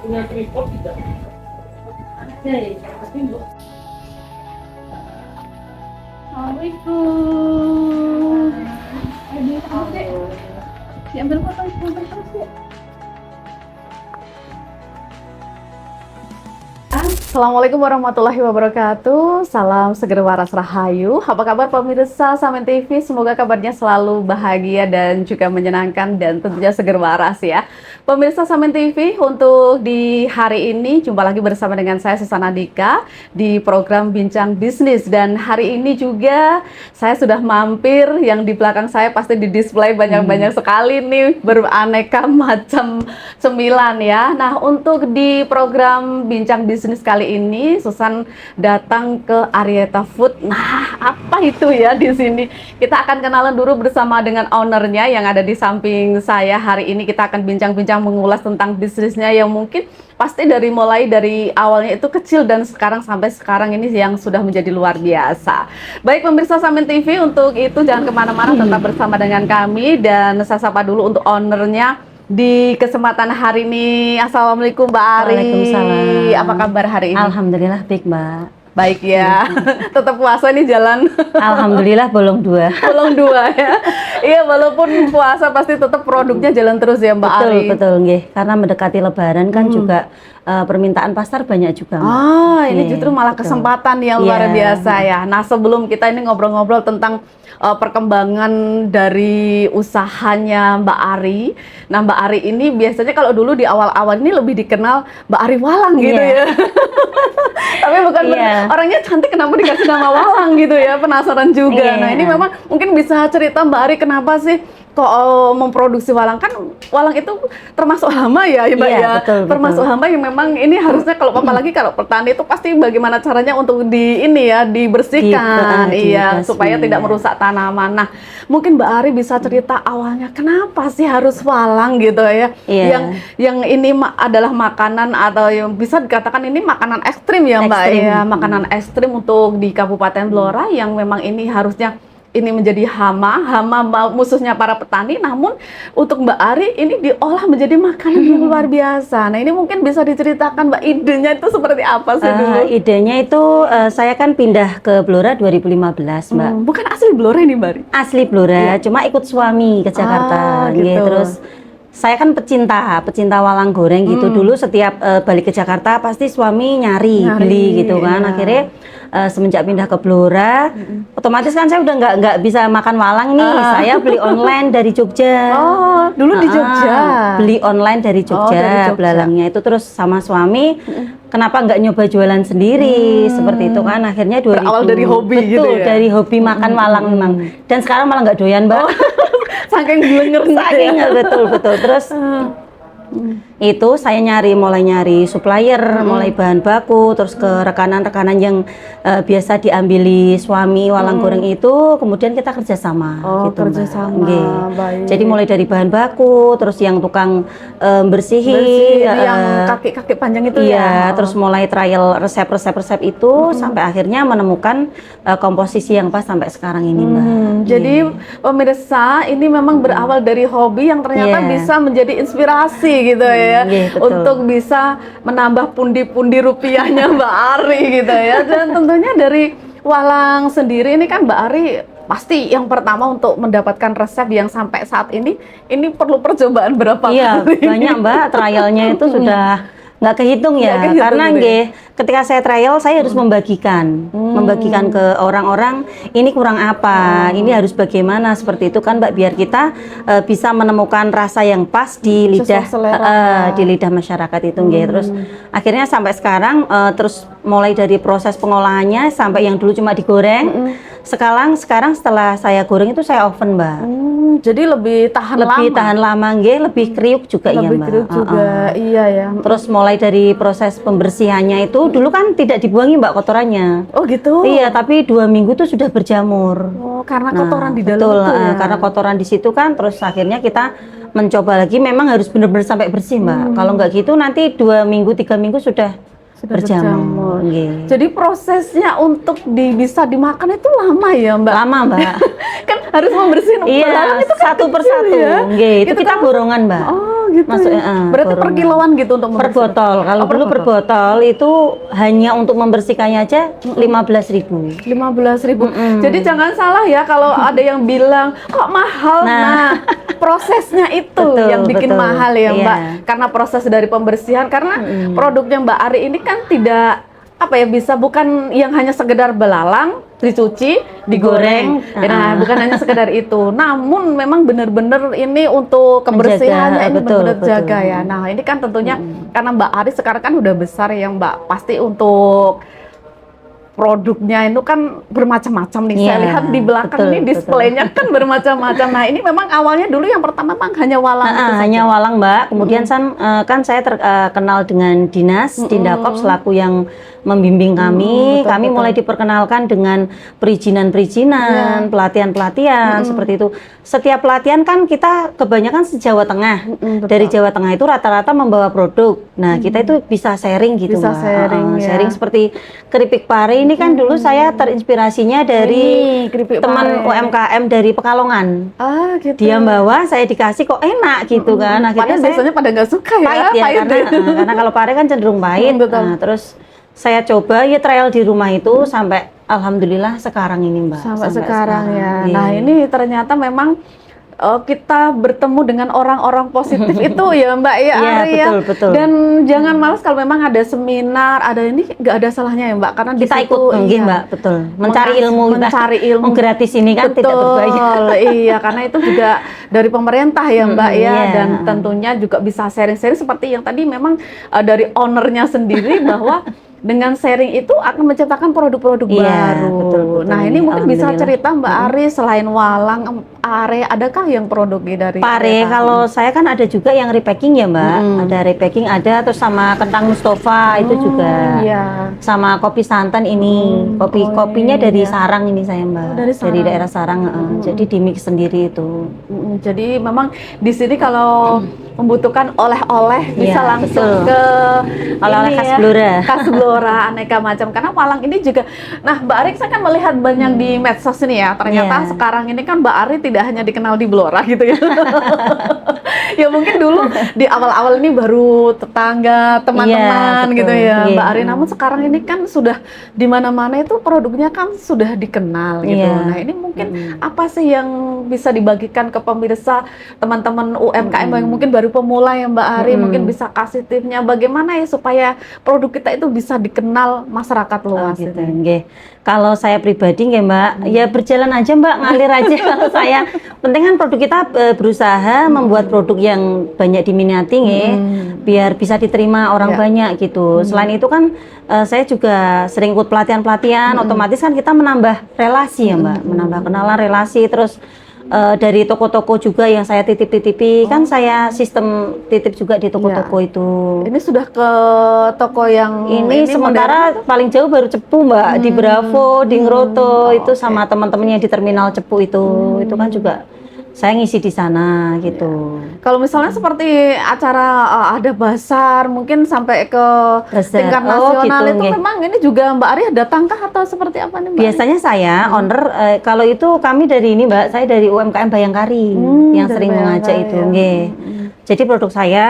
punya tripod tidak? Ada ya. Tapi enggak. Assalamualaikum. Diambil foto terus ya. Assalamualaikum warahmatullahi wabarakatuh. Salam seger waras rahayu. Apa kabar pemirsa Samen TV? Semoga kabarnya selalu bahagia dan juga menyenangkan dan tentunya seger waras ya. Pemirsa Samen TV, untuk di hari ini jumpa lagi bersama dengan saya Susana Dika di program Bincang Bisnis, dan hari ini juga saya sudah mampir, yang di belakang saya pasti di display banyak-banyak sekali nih beraneka macam cemilan ya. Nah, untuk di program Bincang Bisnis kali ini Susan datang ke Arieta Food. Nah, apa itu ya di sini? Kita akan kenalan dulu bersama dengan ownernya yang ada di samping saya. Hari ini kita akan bincang-bincang mengulas tentang bisnisnya yang mungkin pasti mulai dari awalnya itu kecil dan sekarang sampai sekarang ini yang sudah menjadi luar biasa. Baik pemirsa Samen TV, untuk itu jangan kemana-mana, tetap bersama dengan kami, dan saya sapa dulu untuk ownernya di kesempatan hari ini. Assalamualaikum Mbak Ari. Waalaikumsalam. Apa kabar hari ini? Alhamdulillah baik Mbak. Baik ya. Tetap puasa nih jalan. Alhamdulillah bolong 2. Bolong 2 ya. Iya, walaupun puasa pasti tetap produknya jalan terus ya Mbak Ari. Betul nggih. Karena mendekati Lebaran kan juga permintaan pasar banyak juga Mbak. Ini Iya, justru malah betul. kesempatan yang luar Iya. biasa ya. Nah, sebelum kita ini ngobrol-ngobrol tentang perkembangan dari usahanya Mbak Ari. Nah, Mbak Ari ini biasanya kalau dulu di awal-awal ini lebih dikenal Mbak Ari Walang gitu Iya. ya. Tapi bukan Iya. orangnya cantik, kenapa dikasih nama Walang gitu ya? Penasaran juga. Iya. Nah, ini memang mungkin bisa cerita Mbak Ari kenapa sih kok memproduksi walang? Kan walang itu termasuk hama ya, Mbak Iya, ya. betul. Termasuk hama yang memang ini harusnya kalau apalagi kalau petani itu pasti bagaimana caranya untuk dibersihkan, iya, dibasmi, supaya tidak ya. merusak tanaman. Nah, mungkin Mbak Ari bisa cerita awalnya kenapa sih harus walang gitu ya? Iya. Yang ini adalah makanan atau yang bisa dikatakan ini makanan ekstrim ya Mbak Ekstrim. ya, makanan ekstrim untuk di Kabupaten Blora yang memang ini harusnya ini menjadi hama musuhnya para petani, namun untuk Mbak Ari ini diolah menjadi makanan yang luar biasa. Nah, ini mungkin bisa diceritakan Mbak, idenya itu seperti apa sih dulu? Idenya itu saya kan pindah ke Blora 2015 Mbak. Bukan asli Blora ini Mbak Ari? Asli Blora, cuma ikut suami ke Jakarta. Gitu. Nggih, terus saya kan pecinta walang goreng gitu. Dulu setiap balik ke Jakarta pasti suami nyari beli gitu kan. iya. Akhirnya semenjak pindah ke Blora, otomatis kan saya udah nggak bisa makan walang nih. Saya beli online dari Jogja. Oh, dulu di Jogja. Beli online dari Jogja, dari Jogja. belalangnya itu, terus sama suami. Kenapa nggak nyoba jualan sendiri seperti itu kan? Akhirnya 2000. Berawal dari hobi Betul, gitu ya? dari hobi makan walang memang. Dan sekarang malah nggak doyan Mbak. Saking blenger Saking betul. Terus itu saya mulai nyari supplier, mulai bahan baku, terus ke rekanan-rekanan yang biasa diambili suami walang goreng itu, kemudian kita kerjasama. Oh, gitu, Mbak. kerjasama, Nggih. baik. Jadi mulai dari bahan baku, terus yang tukang bersihin, yang kaki-kaki panjang itu iya, ya. terus mulai trial resep itu sampai akhirnya menemukan komposisi yang pas sampai sekarang ini Mbak. Jadi pemirsa, ini memang berawal dari hobi yang ternyata Iya. bisa menjadi inspirasi gitu ya, iya, betul. untuk bisa menambah pundi-pundi rupiahnya Mbak Ari gitu ya. Dan tentunya dari walang sendiri ini kan Mbak Ari pasti yang pertama untuk mendapatkan resep yang sampai saat ini perlu percobaan berapa Iya, kali? banyak Mbak, trialnya itu sudah nggak kehitung ya. Nggak kehitung Karena gitu ya? nggih, ketika saya trial saya harus membagikan ke orang-orang ini kurang apa, ini harus bagaimana, seperti itu kan Mbak, biar kita bisa menemukan rasa yang pas di lidah Sesuai selera. di lidah masyarakat itu nggih. Terus akhirnya sampai sekarang terus mulai dari proses pengolahannya sampai yang dulu cuma digoreng. Sekarang setelah saya goreng itu saya oven Mbak. Jadi lebih tahan Lebih lama. tahan lama nggih, lebih kriuk juga ya Lebih Mbak. kriuk juga, iya ya. Terus mulai dari proses pembersihannya itu dulu kan tidak dibuangi Mbak kotorannya. Oh gitu. Iya, tapi 2 minggu tuh sudah berjamur. Oh, karena Nah, kotoran di dalam betul, itu ya. karena kotoran di situ kan, terus akhirnya kita mencoba lagi, memang harus benar-benar sampai bersih Mbak. Kalau nggak gitu nanti 2 minggu 3 minggu sudah berjamur. Nggih. Jadi prosesnya untuk bisa dimakan itu lama ya Mbak? Lama Mbak. Kan harus membersihin Iya, belalang itu kan satu kecil persatu. ya. Nggih, itu kita kan- borongan Mbak. Oh gitu. Masuk, Berarti per corona. kiloan gitu untuk Per membersihkan? botol. Kalau Oh, per dulu per botol itu hanya untuk membersihkannya aja 15.000. 15.000. Jadi jangan salah ya kalau ada yang bilang kok mahal. Nah, prosesnya itu Betul, yang bikin betul. mahal ya, Iya. Mbak. Karena proses dari pembersihan, karena produknya Mbak Ari ini kan tidak apa ya, bisa bukan yang hanya sekedar belalang, dicuci, digoreng. Nah, bukan hanya sekedar itu. Namun memang benar-benar ini untuk kebersihannya Menjaga, ini betul, benar-benar betul. jaga ya. Nah, ini kan tentunya karena Mbak Ari sekarang kan udah besar ya, Mbak. Pasti untuk produknya itu kan bermacam-macam nih. Saya Iya, lihat di belakang betul, ini displaynya kan bermacam-macam. Nah, ini memang awalnya dulu yang pertama memang hanya walang itu saja. Hanya walang, Mbak. Kemudian kan saya terkenal dengan Dinas Dindakop selaku yang membimbing kami. betul, Kami betul. mulai diperkenalkan dengan perizinan-perizinan, pelatihan-pelatihan seperti itu. Setiap pelatihan kan kita kebanyakan se-Jawa Tengah. Betul. Dari Jawa Tengah itu rata-rata membawa produk. Nah, kita itu bisa sharing gitu, Bisa Mbak. sharing, ya. Sharing seperti keripik pare ini kan dulu saya terinspirasinya dari Ini keripik teman pare. UMKM dari Pekalongan. Ah, gitu. Dia bawa, saya dikasih kok enak gitu kan. Akhirnya Padahal saya biasanya pada nggak suka ya, pahit ya, pahit deh. karena kalau pare kan cenderung pahit. Betul. Nah, terus saya coba ya trial di rumah itu sampai alhamdulillah sekarang ini, Mbak. Sampai sekarang ya. Iya. Nah, ini ternyata memang kita bertemu dengan orang-orang positif itu ya Mbak ya, Iya, Ari ya. betul, betul. Dan jangan malas kalau memang ada seminar, ada ini nggak ada salahnya ya Mbak, karena di Kita situ, ikut nggih, iya, Mbak, betul. Mencari ilmu, Mbak. mencari ilmu. Gratis ini kan tidak berbayar. Betul, iya, karena itu juga dari pemerintah ya Mbak ya, iya. dan tentunya juga bisa sharing-sharing seperti yang tadi memang dari ownernya sendiri bahwa dengan sharing itu akan menciptakan produk-produk Iya, baru. betul, betul. Nah, ini mungkin bisa Alhamdulillah. cerita Mbak Ari, selain walang, are, adakah yang produknya dari Pare, kalau saya kan ada juga yang repacking ya, Mbak. Ada repacking, ada terus sama kentang Mustafa itu juga. Iya. Sama kopi santan ini. Kopinya dari Sarang ini saya, Mbak. dari Sarang. daerah Sarang, jadi di mix sendiri itu. Jadi memang di sini kalau membutuhkan oleh-oleh bisa Iya, langsung betul. ke Oleh-oleh ini khas ya, Blora. khas Blora, aneka macam. Karena walang ini juga, nah Mbak Ari saya kan melihat banyak di medsos ini ya. Ternyata Iya. sekarang ini kan Mbak Ari tidak hanya dikenal di Blora gitu ya. Ya mungkin dulu di awal-awal ini baru tetangga, teman-teman Iya, gitu betul. ya Iya. Mbak Ari. Namun sekarang ini kan sudah di mana-mana itu produknya kan sudah dikenal gitu. Iya. Nah ini mungkin apa sih yang bisa dibagikan ke pemirsa, teman-teman UMKM yang mungkin baru pemula ya Mbak Ari, mungkin bisa kasih tipsnya bagaimana ya supaya produk kita itu bisa dikenal masyarakat luas Gitu, ini. nggih. Kalau saya pribadi nggih, Mbak, ya berjalan aja, Mbak, ngalir aja kalau saya. Penting kan produk kita berusaha membuat produk yang banyak diminati nggih, biar bisa diterima orang Ya. banyak gitu. Selain itu kan saya juga sering ikut pelatihan-pelatihan, otomatis kan kita menambah relasi ya, Mbak, menambah kenalan, relasi, terus dari toko-toko juga yang saya titip-titipi, kan saya sistem titip juga di toko-toko itu. Ini sudah ke toko yang Ini sementara paling jauh baru Cepu, Mbak, di Bravo, di Ngroto, itu sama teman-teman yang di terminal Cepu itu kan juga saya ngisi di sana gitu. kalau misalnya seperti acara ada basar mungkin sampai ke Basar. tingkat Oh, nasional gitu, itu nggih. memang ini juga Mbak Ari datangkah atau seperti apa nih Mbak? Biasanya saya owner, kalau itu kami dari ini, Mbak, saya dari UMKM Bayangkari yang dari sering mengajak Bayangkari itu, ya. nggih. Jadi produk saya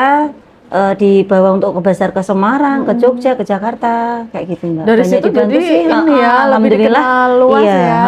dibawa untuk ke basar ke Semarang, ke Jogja, ke Jakarta, kayak gitu, Mbak. Dari Banyak situ dibantu jadi sih, ini ya lebih alhamdulillah. dikenal luas Iya, ya.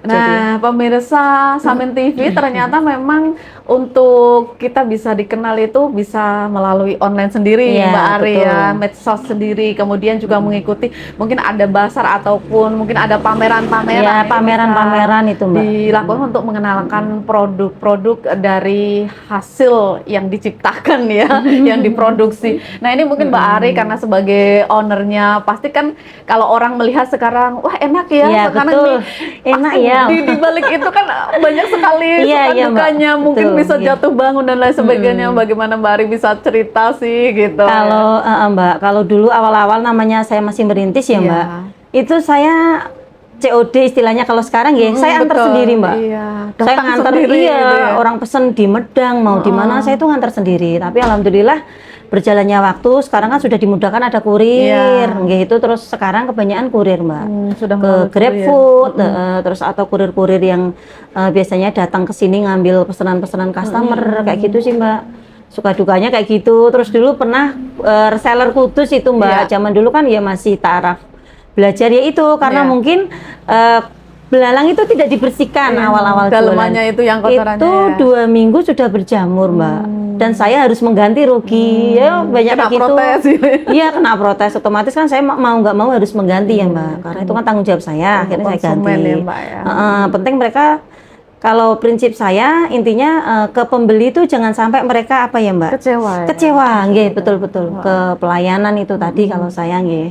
Nah, pemirsa Samin TV ternyata memang untuk kita bisa dikenal itu bisa melalui online sendiri Iya, Mbak Ari betul. ya, medsos sendiri, kemudian juga mengikuti mungkin ada basar ataupun mungkin ada pameran-pameran. Iya, Ini pameran-pameran bisa itu, Mbak. dilakukan untuk mengenalkan produk-produk dari hasil yang diciptakan ya, yang diproduksi. Nah, ini mungkin Mbak Ari karena sebagai ownernya pasti kan kalau orang melihat sekarang, wah enak ya, Iya, sekarang betul. nih, Enak pasti ya. di balik itu kan banyak sekali Iya, suka iya, Mbak. dukanya, mungkin Betul, bisa iya. jatuh bangun dan lain sebagainya. Bagaimana Mbak Ari bisa cerita sih gitu? Kalau Mbak, kalau dulu awal-awal namanya saya masih merintis ya, Iya. Mbak. Itu saya COD istilahnya, kalau sekarang ya, saya antar betul. sendiri, Mbak. Iya, Saya datang nganter, sendiri iya, gitu ya. orang pesen di Medang mau di mana, saya itu ngantar sendiri. Tapi alhamdulillah berjalannya waktu, sekarang kan sudah dimudahkan ada kurir, gitu. Terus sekarang kebanyakan kurir, Mbak. Sudah Ke melalui GrabFood, terus atau kurir-kurir yang biasanya datang ke sini ngambil pesanan-pesanan customer, kayak gitu sih, Mbak. suka dukanya kayak gitu. Terus dulu pernah reseller Kudus itu Mbak, zaman dulu kan ya masih taraf belajar ya itu, karena mungkin belalang itu tidak dibersihkan awal-awal jualan. Dalemannya itu yang kotorannya. Itu 2 minggu sudah berjamur Mbak, dan saya harus mengganti rugi. Ya banyak kena kayak gitu. protes. Iya kena protes, otomatis kan saya mau nggak mau harus mengganti ya Mbak, karena itu kan tanggung jawab saya. Akhirnya saya ganti. Ya, Mbak, ya. Penting mereka, kalau prinsip saya intinya ke pembeli itu jangan sampai mereka apa ya Mbak? Kecewa. Ya, Kecewa, nggih, betul-betul. Ke pelayanan itu tadi kalau saya nggih.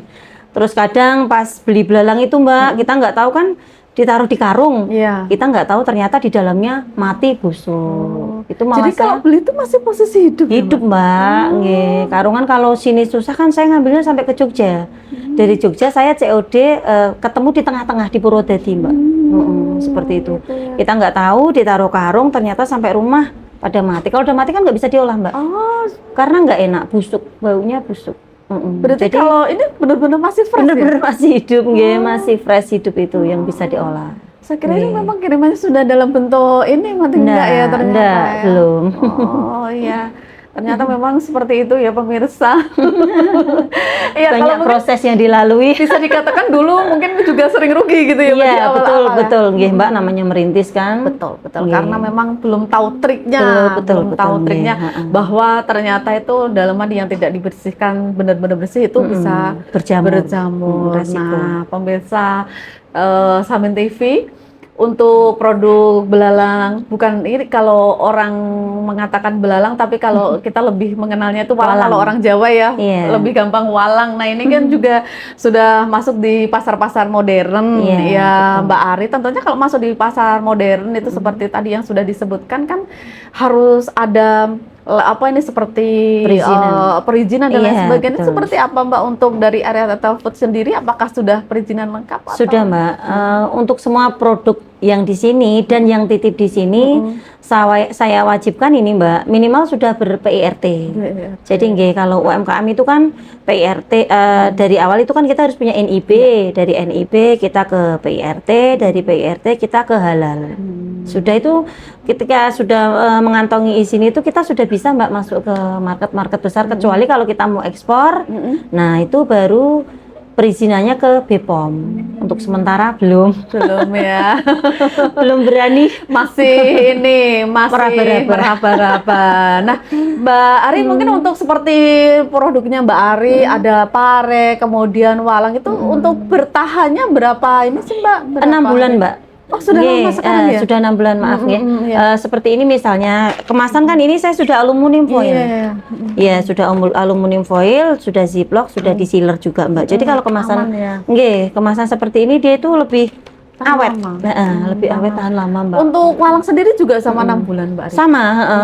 Terus kadang pas beli belalang itu Mbak, kita nggak tahu kan ditaruh di karung. Iya. Kita nggak tahu ternyata di dalamnya mati busuk. Itu malah Jadi kalau beli itu masih posisi hidup. hidup ya, Mbak, nggih. Karungan kalau sini susah kan saya ngambilnya sampai ke Jogja. Dari Jogja saya COD ketemu di tengah-tengah di Purwodadi Mbak. Seperti itu. Kita nggak tahu ditaruh karung ternyata sampai rumah pada mati. Kalau udah mati kan nggak bisa diolah Mbak. Oh, Karena nggak enak, busuk, baunya busuk. berarti Jadi kalau ini benar-benar masih fresh bener-bener ya? masih hidup, nggih, masih fresh hidup itu yang bisa diolah. Saya kira ini memang kirimannya sudah dalam bentuk ini, mati enggak ya ternyata enggak, ya? belum. Oh iya, ternyata memang seperti itu ya pemirsa. Iya, kalau Banyak mungkin proses yang dilalui. bisa dikatakan dulu mungkin juga sering rugi gitu ya Mbak, di Iya, awal-awal betul, ya? betul, nggih Mbak, namanya merintis kan. Betul, betul. Nggih. Karena memang belum tahu triknya, Betul, belum tahu nggih. triknya bahwa ternyata itu dalaman yang tidak dibersihkan benar-benar bersih itu bisa berjamur. Resiko. Nah, pemirsa Samin TV, untuk produk belalang, bukan ini kalau orang mengatakan belalang, tapi kalau kita lebih mengenalnya itu walang. Walang. Kalau orang Jawa ya, Iya. lebih gampang walang. Nah ini kan juga sudah masuk di pasar-pasar modern, Iya, ya betul. Mbak Ari. Tentunya kalau masuk di pasar modern itu seperti tadi yang sudah disebutkan kan harus ada apa ini seperti perizinan dan lain Iya, sebagainya. betul. Seperti apa Mbak untuk dari area Tata Food sendiri? Apakah sudah perizinan lengkap? Atau? Sudah Mbak, untuk semua produk yang di sini dan yang titip di sini saya wajibkan ini Mbak, minimal sudah ber-PIRT. Jadi nggih, kalau UMKM itu kan PIRT dari awal itu kan kita harus punya NIB, dari NIB kita ke PIRT, dari PIRT kita ke halal. Sudah itu ketika sudah mengantongi izin itu kita sudah bisa Mbak masuk ke market-market besar, kecuali kalau kita mau ekspor. Nah, itu baru perizinannya ke BPOM. Untuk sementara belum Ya. belum berani. Masih meraba-raba. Nah, Mbak Ari mungkin untuk seperti produknya Mbak Ari ada pare, kemudian walang itu untuk bertahannya berapa ini sih Mbak? Berapa 6 bulan hari? Mbak. Oh sudah lama sekarang ya? Sudah 6 bulan, maaf ya. iya. Seperti ini misalnya, kemasan kan ini saya sudah aluminium foil. Iya. Iya, sudah aluminium foil, sudah ziplock, sudah di sealer juga Mbak. Jadi kalau kemasan, aman ya. nggih, kemasan seperti ini dia itu lebih Tahan awet. lama. Lebih awet, tahan lama Mbak. Untuk walang sendiri juga sama 6 bulan Mbak Ari? Sama,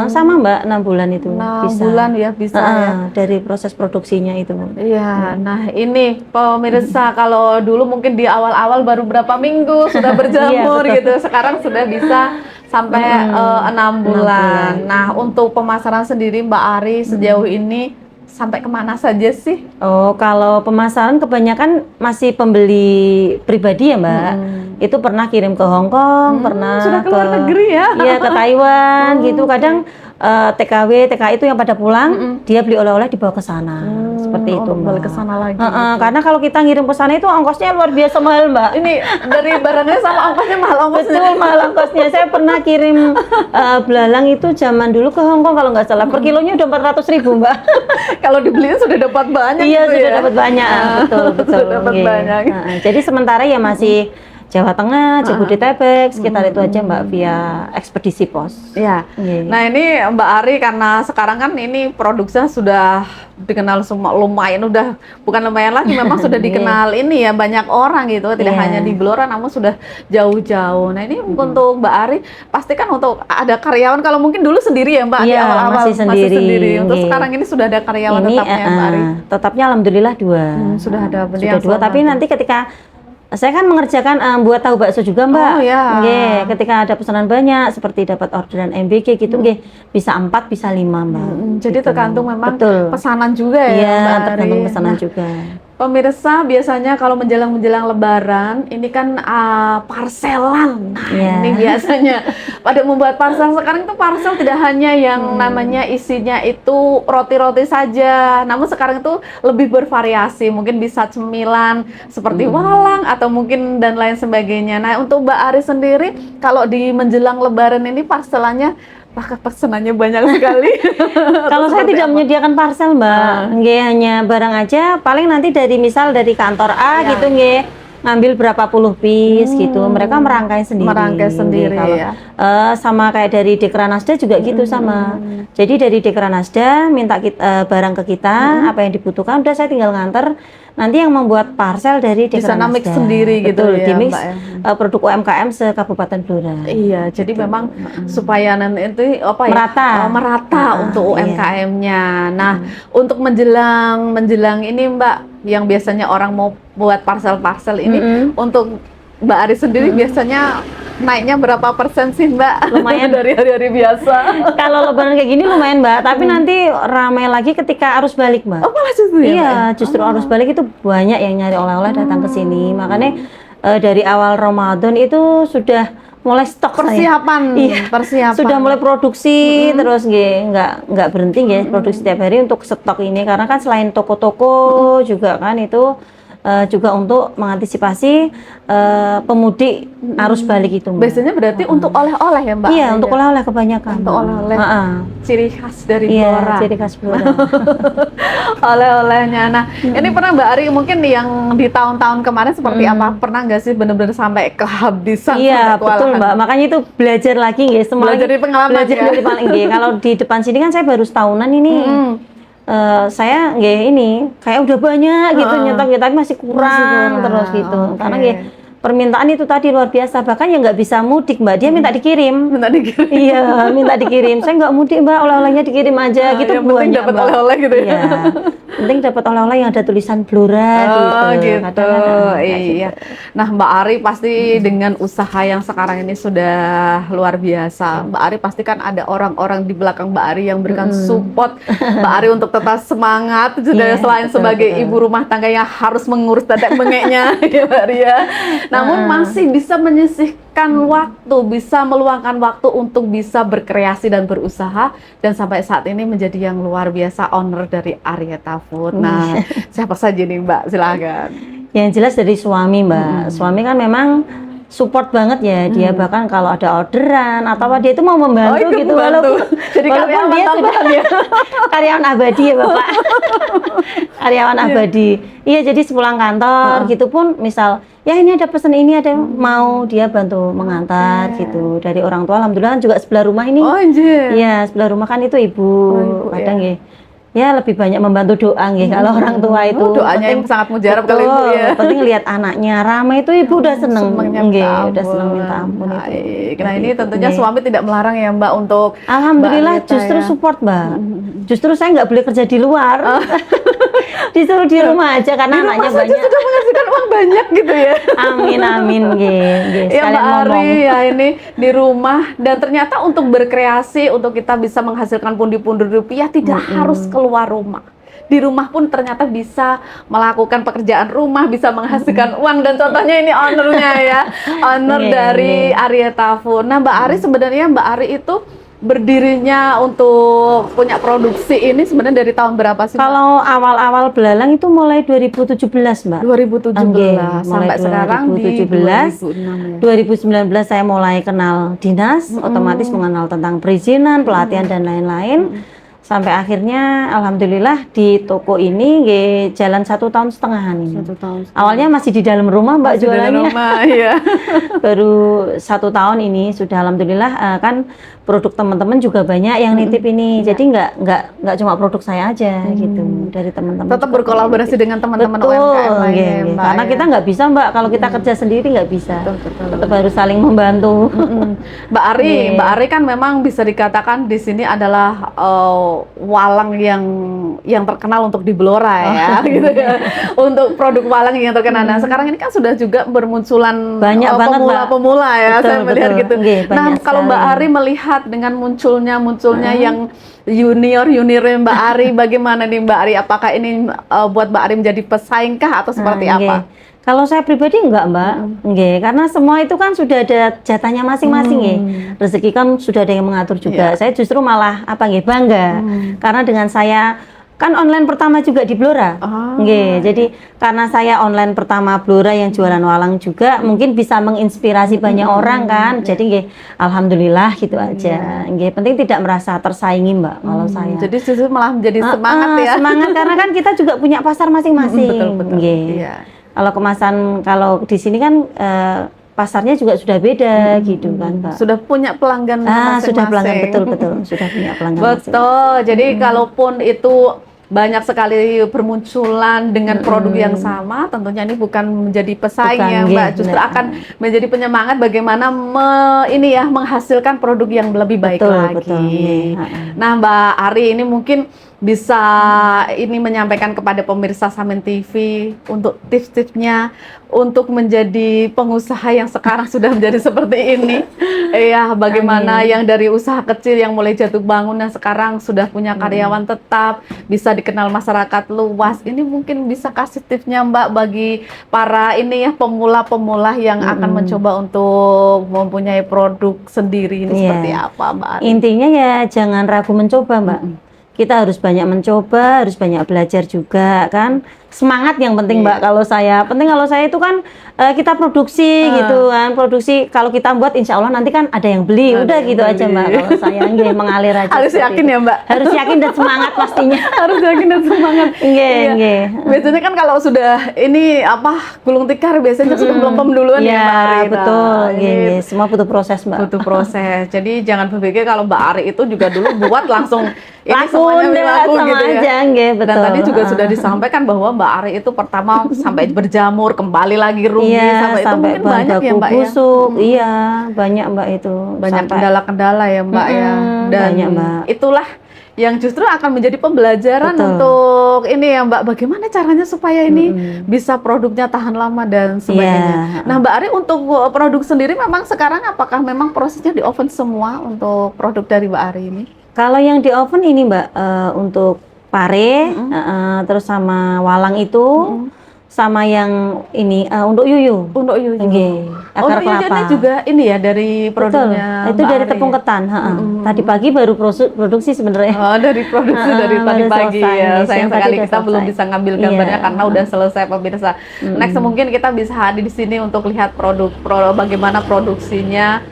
sama Mbak, 6 bulan itu 6 bisa. bulan ya bisa ya. Dari proses produksinya itu. Iya, nah ini pemirsa kalau dulu mungkin di awal-awal baru berapa minggu sudah berjamur Iya, gitu, sekarang sudah bisa sampai 6 bulan. Nah untuk pemasaran sendiri Mbak Ari sejauh ini sampai kemana saja sih? Oh, kalau pemasaran kebanyakan masih pembeli pribadi ya Mbak. Itu pernah kirim ke Hong Kong, pernah sudah ke keluar negeri ya? Iya, ke Taiwan gitu. Kadang TKW, TKI itu yang pada pulang, dia beli oleh-oleh dibawa ke sana. Seperti itu Mbak. Balik ke sana lagi. Karena kalau kita ngirim ke sana itu ongkosnya luar biasa mahal Mbak. Ini dari barangnya sama ongkosnya mahal ongkosnya. Betul, mahal ongkosnya. Saya pernah kirim belalang itu zaman dulu ke Hong Kong kalau nggak salah. Per kilonya udah 400.000 Mbak. Kalau dibeliin sudah dapat banyak Iya, gitu sudah ya? dapat banyak. Betul. Sudah dapat Nggih. banyak. Jadi sementara ya masih Jawa Tengah, Jabodetabek, sekitar itu aja Mbak, via ekspedisi pos. Iya. Nggih. Nah ini Mbak Ari karena sekarang kan ini produksinya sudah dikenal semua, lumayan udah bukan lumayan lagi, memang sudah dikenal ini ya banyak orang gitu, tidak Iya. hanya di Blora namun sudah jauh-jauh. Nah ini untuk Mbak Ari pasti kan untuk ada karyawan, kalau mungkin dulu sendiri ya Mbak di Iya, awal-awal masih sendiri. Untuk Nggih. sekarang ini sudah ada karyawan Ini tetapnya Mbak Ari. tetapnya alhamdulillah 2. Sudah ada Sudah yang 2, tapi selamat. nanti ketika saya kan mengerjakan buat tahu bakso juga Mbak. Oh, ya. Nggih, ketika ada pesanan banyak seperti dapat orderan MBK gitu nggih, bisa 4 bisa 5 Mbak. Jadi Gitu. tergantung memang Betul. pesanan juga ya Iya, Mbak Ari. tergantung pesanan Nah, juga. pemirsa biasanya kalau menjelang Lebaran ini kan parselan. Nah, Iya. ini biasanya pada membuat parsel. Sekarang itu parsel tidak hanya yang namanya isinya itu roti-roti saja, namun sekarang itu lebih bervariasi. Mungkin bisa cemilan seperti walang atau mungkin dan lain sebagainya. Nah, untuk Mbak Ari sendiri kalau di menjelang Lebaran ini parselannya pesenannya banyak sekali. Kalau saya Seperti tidak apa? menyediakan parcel, Mbak. Nggih, hanya barang aja. Paling nanti misal dari kantor A Ya. gitu nggih, ngambil berapa puluh piece gitu. Mereka merangkai sendiri. Merangkai sendiri, Nggih, kalau ya. sama kayak dari Dekranasda juga gitu sama. Jadi dari Dekranasda minta barang ke kita, apa yang dibutuhkan, udah saya tinggal nganter. Nanti yang membuat parcel dari Di sana Dekranasda. mix sendiri gitu Betul, ya, di mix Mbak, ya. produk UMKM se-Kabupaten Blora. Iya, jadi memang supaya nanti apa ya Merata. merata untuk iya. UMKM-nya. Nah, untuk menjelang ini Mbak, yang biasanya orang mau buat parcel-parcel ini, untuk Mbak Ari sendiri biasanya naiknya berapa persen sih Mbak? Lumayan. Dari hari-hari biasa. Kalau Lebaran kayak gini lumayan, Mbak, tapi nanti ramai lagi ketika arus balik, Mbak. Oh, malah justru ya, Mbak? Iya, justru arus balik itu banyak yang nyari oleh-oleh datang ke sini. Makanya dari awal Ramadan itu sudah mulai stok saya. Persiapan, Iya, persiapan. sudah mulai produksi terus nggak berhenti produksi setiap hari untuk stok ini, karena kan selain toko-toko juga kan itu juga untuk mengantisipasi pemudik arus balik itu, Mbak. Biasanya berarti untuk oleh-oleh ya Mbak? Iya, untuk oleh-oleh kebanyakan. Untuk oleh-oleh. Ciri khas dari Iya, Blora. ciri khas Blora. Oleh-olehnya. Nah, ini pernah Mbak Ari mungkin yang di tahun-tahun kemarin seperti apa? Pernah nggak sih benar-benar sampai kehabisan? Iya, sampai betul, kewalahan? Mbak. Makanya itu belajar lagi nggih, Belajar dari pengalaman, belajar ya? dari paling nggih. Kalau di depan sini kan saya baru setahunan ini. Saya nggih ini kayak udah banyak gitu nyetok ya, tapi masih kurang terus gitu. Oke. Karena nggih permintaan itu tadi luar biasa, bahkan yang nggak bisa mudik, Mbak, dia minta dikirim. Minta dikirim. Iya, minta dikirim. Saya nggak mudik, Mbak, oleh-olehnya dikirim aja gitu. yang penting banyak, dapat Mbak. oleh-oleh gitu ya. Iya. Penting dapat oleh-oleh yang ada tulisan Blora gitu. Oh gitu, Kadang-kadang, kayak iya. Nah Mbak Ari pasti dengan usaha yang sekarang ini sudah luar biasa. Mbak Ari pasti kan ada orang-orang di belakang Mbak Ari yang berikan support Mbak Ari untuk tetap semangat. Sudah Iya, selain betul, sebagai betul. ibu rumah tangga yang harus mengurus tetek bengeknya, ya Mbak Ari ya. Namun masih bisa menyisihkan waktu, bisa meluangkan waktu untuk bisa berkreasi dan berusaha, dan sampai saat ini menjadi yang luar biasa owner dari Aryeta Food. Nah, siapa saja nih Mbak? Silakan. Yang jelas dari suami, Mbak. Suami kan memang support banget ya. Dia bahkan kalau ada orderan atau apa, dia itu mau membantu ikut gitu. membantu. Jadi Walaupun karyawan dia sudah tambahan ya? karyawan abadi ya, Bapak. Karyawan abadi. Iya, jadi sepulang kantor gitu pun misal, ya ini ada pesan ini, ada yang mau, dia bantu mengantar gitu. Dari orang tua alhamdulillah kan juga sebelah rumah ini. Oh anjir. Iya, sebelah rumah kan itu ibu. ibu, Kadang ya lebih banyak membantu doa nggih kalau orang tua itu. Doanya yang sangat mujarab kali Ibu ya. Penting lihat anaknya ramai itu ibu udah seneng. Senengnya Nggih, minta udah seneng ampun. minta ampun itu. Baik. Nah ini Jadi, tentunya nggih. suami tidak melarang ya Mbak untuk Alhamdulillah Mbak Aryeta justru ya. support, Mbak. Justru saya nggak boleh kerja di luar. Disuruh di rumah aja karena Di rumah anaknya saja banyak. sudah menghasilkan uang banyak gitu ya. Amin amin nggih. Ya Sekalian Mbak Ari ngomong. ya ini di rumah, dan ternyata untuk berkreasi, untuk kita bisa menghasilkan pundi-pundi rupiah tidak harus keluar rumah. Di rumah pun ternyata bisa melakukan pekerjaan rumah, bisa menghasilkan uang, dan contohnya ini ownernya ya, owner Iya, dari Aryeta Food. Nah Mbak Ari sebenarnya Mbak Ari itu berdirinya untuk punya produksi ini sebenarnya dari tahun berapa sih Mbak? Kalau awal-awal belalang itu mulai 2017, Mbak. 2017 Nggih, sampai mulai sekarang di 2017. 2006 ya. 2019 saya mulai kenal dinas, otomatis mengenal tentang perizinan, pelatihan dan lain-lain. Sampai akhirnya alhamdulillah di toko ini nggih jalan 1,5 tahun ini. 1 tahun. Awalnya masih di dalam rumah, Mbak, Masih di dalam jualannya. rumah, iya. Baru 1 tahun ini sudah alhamdulillah kan produk teman-teman juga banyak yang nitip ini. Jadi nggak cuma produk saya aja gitu, dari teman-teman. Tetap juga berkolaborasi nitip. dengan teman-teman Betul, UMKM lainnya nggih, ya, nggih. Mbak, Karena ya. kita nggak bisa, Mbak, kalau kita kerja sendiri nggak bisa. Betul. Tetap harus saling membantu. Mbak Ari, Nggih. Mbak Ari kan memang bisa dikatakan di sini adalah walang yang terkenal untuk di Blora ya, gitu ya. Untuk produk walang yang terkenal. Nah, sekarang ini kan sudah juga bermunculan Banyak banget, Mbak. pemula-pemula ya, Betul, saya melihat betul. gitu. Nggih, Nah, banyak kalau Mbak sekali. Ari melihat dengan munculnya yang junior Mbak Ari, bagaimana nih Mbak Ari? Apakah ini buat Mbak Ari menjadi pesaing kah atau seperti apa? Kalau saya pribadi enggak, Mbak. Nggih, karena semua itu kan sudah ada jatahnya masing-masing nggih. Rezeki kan sudah ada yang mengatur juga. Saya justru malah bangga. Karena dengan saya kan online pertama juga di Blora. Nggih, jadi karena saya online pertama Blora yang jualan walang juga mungkin bisa menginspirasi banyak orang kan. Jadi nggih, alhamdulillah gitu aja. Nggih, penting tidak merasa tersaingi, Mbak, kalau saya. Jadi justru malah menjadi semangat ya. Semangat karena kan kita juga punya pasar masing-masing. Betul. Nggih. Iya. Kalau kemasan, kalau di sini kan pasarnya juga sudah beda gitu kan, Pak. Sudah punya pelanggan masing-masing. Sudah pelanggan, betul. Sudah punya pelanggan Betul. Jadi kalaupun itu banyak sekali bermunculan dengan produk yang sama, tentunya ini bukan menjadi pesaing ya Mbak, justru akan menjadi penyemangat bagaimana menghasilkan produk yang lebih baik lagi. Betul. Nah Mbak Ari ini mungkin bisa ini menyampaikan kepada pemirsa Samin TV untuk tips-tipsnya untuk menjadi pengusaha yang sekarang sudah menjadi seperti ini. Ya, bagaimana yang dari usaha kecil yang mulai jatuh bangun dan sekarang sudah punya karyawan tetap, bisa dikenal masyarakat luas. Ini mungkin bisa kasih tipsnya Mbak bagi para pemula-pemula yang akan mencoba untuk mempunyai produk sendiri ini seperti apa Mbak Ari? Intinya ya jangan ragu mencoba, Mbak. Kita harus banyak mencoba, harus banyak belajar juga kan. Semangat yang penting Mbak kalau saya. Penting kalau saya itu kan kita produksi gitu kan. Produksi kalau kita buat insya Allah nanti kan ada yang beli. Udah gitu aja Mbak kalau saya. Nggih, mengalir aja. Harus yakin ya Mbak? Harus yakin dan semangat pastinya. Harus yakin dan semangat. Nggih. Biasanya kan kalau sudah ini gulung tikar biasanya sudah melempem duluan ya Mbak Ari. Betul. Nggih. Semua butuh proses Mbak. Butuh proses. Jadi jangan berpikir kalau Mbak Ari itu juga dulu buat langsung ini semuanya laku gitu ya. Aja, nggih, betul. Dan tadi juga sudah disampaikan bahwa Mbak Ari itu pertama sampai berjamur, kembali lagi rugi, sampai itu mungkin banyak ya Mbak busuk. Iya, banyak Mbak itu. Banyak kendala-kendala ya Mbak ya. Dan banyak Mbak. Itulah yang justru akan menjadi pembelajaran untuk ini ya Mbak, bagaimana caranya supaya ini bisa produknya tahan lama dan sebagainya. Nah Mbak Ari untuk produk sendiri memang sekarang apakah memang prosesnya di oven semua untuk produk dari Mbak Ari ini? Kalau yang di oven ini Mbak, untuk pare, terus sama walang itu, sama yang ini untuk yuyu. Untuk yuyu. Akar kelapa. Yuyunya juga ini ya dari produknya. Betul. Itu dari tepung ketan. Tadi pagi baru produksi sebenarnya. Dari produksi dari tadi pagi ya. Sayang sekali kita belum bisa ngambil gambarnya karena udah selesai pemirsa. Next mungkin kita bisa hadir di sini untuk lihat produk bagaimana produksinya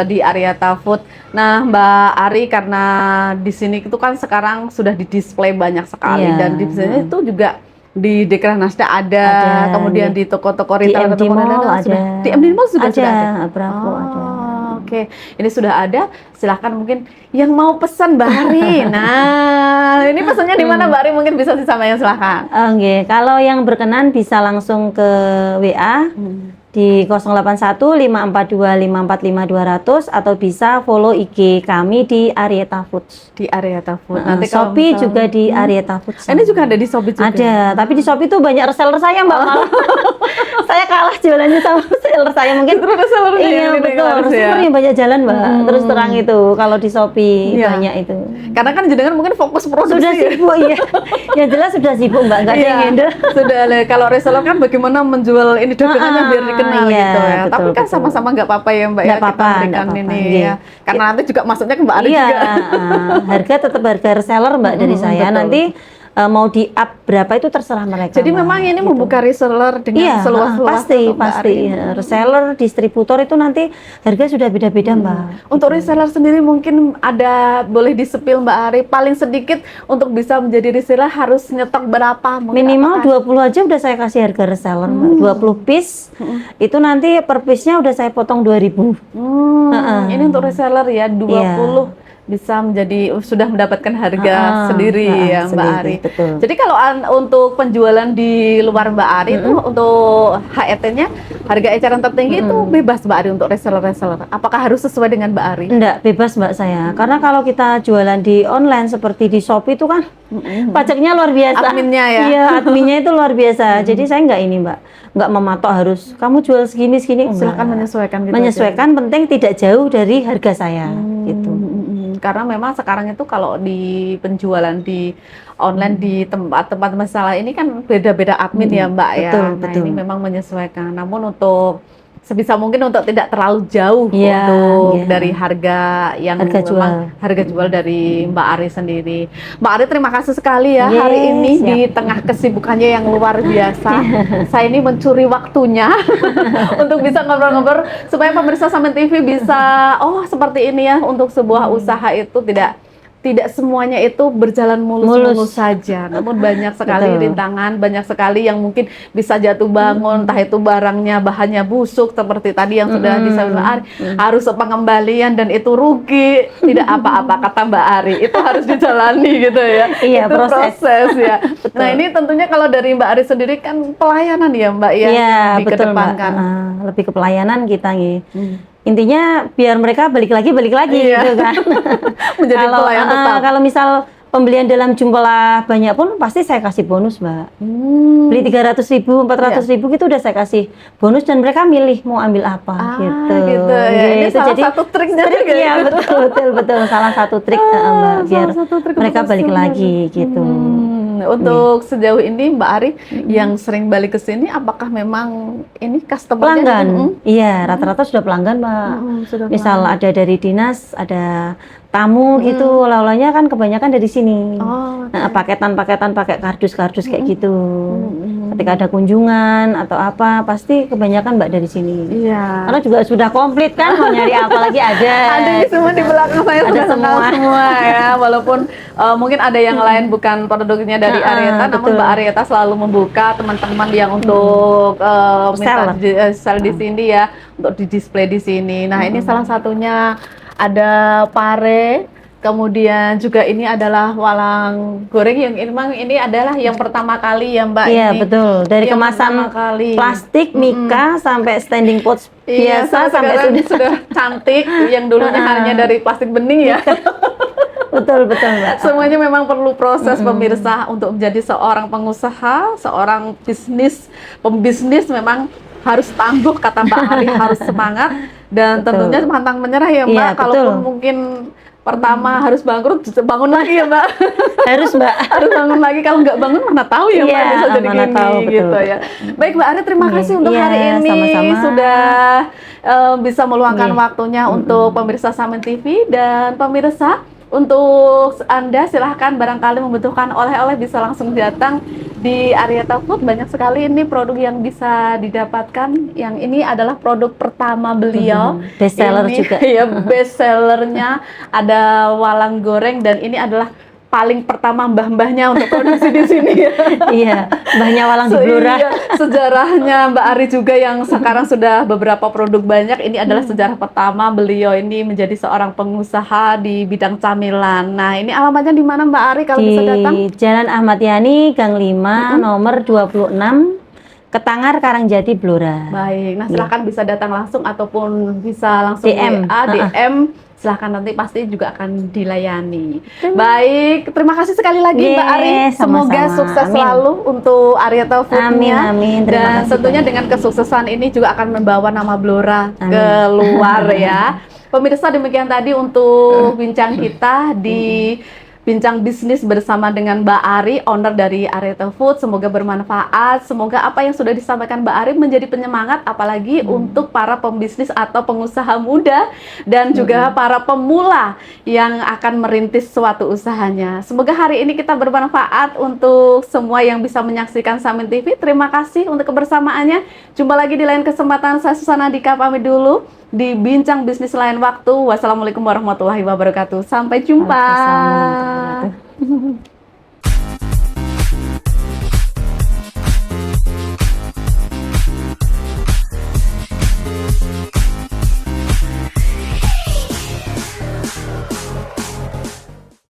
di Aryata Food. Nah, Mbak Ari, karena di sini itu kan sekarang sudah di-display banyak sekali dan di sini itu juga di Dekranasda ada, kemudian di toko-toko retail di MD Mall ada. Di MD Mall juga sudah ada. Bravo ada. Oke, ini sudah ada. Silahkan mungkin yang mau pesan Mbak Ari. Nah, ini pesannya di mana Mbak Ari mungkin bisa disampaikan, silahkan. Oke, kalau yang berkenan bisa langsung ke WA di 081 542 545 200 atau bisa follow IG kami di Aryata Foods. Di Aryata Food. Nanti Shopee juga di Aryata Foods. Ini juga ada di Shopee juga. Ada, tapi di Shopee tuh banyak reseller saya Mbak. Saya kalah jualannya sama reseller saya mungkin. Terus resellernya iya betul, resellernya banyak jalan Mbak. Terus terang itu kalau di Shopee banyak itu. Karena kan jenengan mungkin fokus produksi. Sudah sibuk iya. Yang jelas sudah sibuk Mbak, enggak ada yang handle. Sudah kalau reseller kan bagaimana menjual ini dagangannya biar dikenal gitu ya. Betul, tapi kan sama-sama nggak apa-apa ya Mbak ya, kita berikan ini ya. Karena nanti juga masuknya ke Mbak Ari juga. Harga tetap harga reseller Mbak dari saya. Nanti mau di up berapa itu terserah mereka. Jadi memang ini membuka reseller dengan seluas-luas. Pasti. Reseller, distributor itu nanti harga sudah beda-beda Mbak. Untuk reseller sendiri mungkin boleh disepil Mbak Ari, paling sedikit untuk bisa menjadi reseller harus nyetok berapa? Minimal 20 aja udah saya kasih harga reseller Mbak. 20 piece itu nanti per piece-nya udah saya potong 2.000. Ini untuk reseller ya 20 bisa menjadi sudah mendapatkan harga sendiri ya Mbak Ari. Betul. Jadi kalau untuk penjualan di luar Mbak Ari itu untuk HET-nya harga eceran tertinggi itu bebas Mbak Ari untuk reseller-reseller. Apakah harus sesuai dengan Mbak Ari? Enggak, bebas Mbak saya. Karena kalau kita jualan di online seperti di Shopee itu kan pajaknya luar biasa. Adminnya ya? Iya, adminnya itu luar biasa. Jadi saya enggak ini Mbak, enggak mematok harus kamu jual segini. Silakan menyesuaikan gitu. Menyesuaikan penting tidak jauh dari harga saya gitu. Karena memang sekarang itu kalau di penjualan di online di tempat-tempat masalah ini kan beda-beda admin ya Mbak ya. Betul, Nah betul. ini memang menyesuaikan. Namun untuk sebisa mungkin untuk tidak terlalu jauh Iya, untuk iya. dari harga yang Harga jual. memang harga jual dari Mbak Ari sendiri. Mbak Ari terima kasih sekali ya Yes, hari ini siap. di tengah kesibukannya yang luar biasa. Saya ini mencuri waktunya untuk bisa ngobrol-ngobrol supaya pemirsa Samen TV bisa seperti ini ya, untuk sebuah usaha itu tidak semuanya itu berjalan mulus-mulus saja, namun banyak sekali Betul. rintangan, banyak sekali yang mungkin bisa jatuh bangun, entah itu barangnya bahannya busuk seperti tadi yang sudah disampaikan harus pengembalian dan itu rugi, tidak apa-apa kata Mbak Ari, itu harus dijalani gitu ya. Iya, Itu proses ya. Betul. Nah ini tentunya kalau dari Mbak Ari sendiri kan pelayanan ya Mbak ya, Iya, betul Mbak. dikedepankan. Lebih ke pelayanan kita nih. Intinya biar mereka balik lagi Iya. gitu kan. Menjadi pelayan tetap. Kalau misal pembelian dalam jumlah banyak pun pasti saya kasih bonus Mbak. Beli 300.000, 400.000 gitu udah saya kasih bonus dan mereka milih mau ambil apa gitu. Ya. Ini Gitu. salah Jadi satu triknya juga iya, ya. betul salah satu trik Mbak, biar Salah satu trik mereka untuk balik customer. lagi gitu. Untuk sejauh ini Mbak Ari yang sering balik ke sini, apakah memang ini customer-nya? Pelanggan, iya rata-rata sudah pelanggan Mbak. Sudah Misal ada dari dinas, ada tamu gitu, oleh-olehnya kan kebanyakan dari sini. Oh, Nah, paketan-paketan pakai kardus-kardus kayak gitu. Ketika ada kunjungan atau apa, pasti kebanyakan Mbak dari sini. iya. Karena juga sudah komplit kan, mau nyari apa lagi ada. Ada semua di belakang saya Ada sudah kenal semua. semua ya, walaupun mungkin ada yang lain bukan produknya dari Arieta, namun betul. Mbak Arieta selalu membuka teman-teman yang untuk minta sell di sini ya, untuk di display di sini. Nah ini salah satunya ada pare, kemudian juga ini adalah walang goreng yang memang ini adalah yang pertama kali ya Mbak. Iya ini. betul, dari Yang kemasan pertama kali. plastik, mika, sampai standing pots Iya, biasa, sampai sekarang sudah cantik, yang dulunya hanya dari plastik bening ya. betul Mbak. Semuanya memang perlu proses pemirsa untuk menjadi seorang pengusaha, seorang pembisnis memang harus tangguh kata Mbak Ari, harus semangat dan Betul. tentunya pantang menyerah ya Mbak. Iya, Kalaupun betul. mungkin pertama harus bangkrut, bangun lagi ya Mbak. Harus Mbak. Harus bangun lagi, kalau nggak bangun mana tahu ya Mbak Iya, bisa jadi mana gini tahu, betul. gitu ya. Baik Mbak Ari, terima kasih untuk Iya, hari ini sama-sama. sudah bisa meluangkan Iya. waktunya untuk pemirsa Samen TV dan pemirsa. Untuk Anda silahkan barangkali membutuhkan oleh-oleh bisa langsung datang di Arieta Food. Banyak sekali ini produk yang bisa didapatkan. Yang ini adalah produk pertama beliau. Best seller Ini, juga. Ya, best sellernya ada walang goreng dan ini adalah paling pertama mbah-mbahnya untuk produksi di sini ya. Iya, mbahnya walang di Blora. Iya, sejarahnya Mbak Ari juga yang sekarang sudah beberapa produk banyak. Ini adalah sejarah pertama beliau ini menjadi seorang pengusaha di bidang camilan. Nah, ini alamatnya di mana Mbak Ari kalau bisa datang? Di Jalan Ahmad Yani, Gang 5, nomor 26, Ketangar, Karangjati, Blora. Baik, nah silahkan bisa datang langsung ataupun bisa langsung DM. WA, DM. Silahkan, nanti pasti juga akan dilayani. Baik, terima kasih sekali lagi Mbak Ari. Semoga sama-sama. sukses Amin. selalu untuk Arieta Food-nya. Amin. Terima Dan kasih tentunya banyak. dengan kesuksesan ini juga akan membawa nama Blora keluar ya. Pemirsa, demikian tadi untuk bincang kita di Bincang Bisnis bersama dengan Mbak Ari, owner dari Arieta Food. Semoga bermanfaat, semoga apa yang sudah disampaikan Mbak Ari menjadi penyemangat, apalagi untuk para pembisnis atau pengusaha muda dan juga para pemula yang akan merintis suatu usahanya. Semoga hari ini kita bermanfaat untuk semua yang bisa menyaksikan Samen TV. Terima kasih untuk kebersamaannya. Jumpa lagi di lain kesempatan. Saya Susana Dika pamit dulu di Bincang Bisnis lain waktu. Wassalamualaikum warahmatullahi wabarakatuh. Sampai jumpa. Waalaikumsalam warahmatullahi wabarakatuh.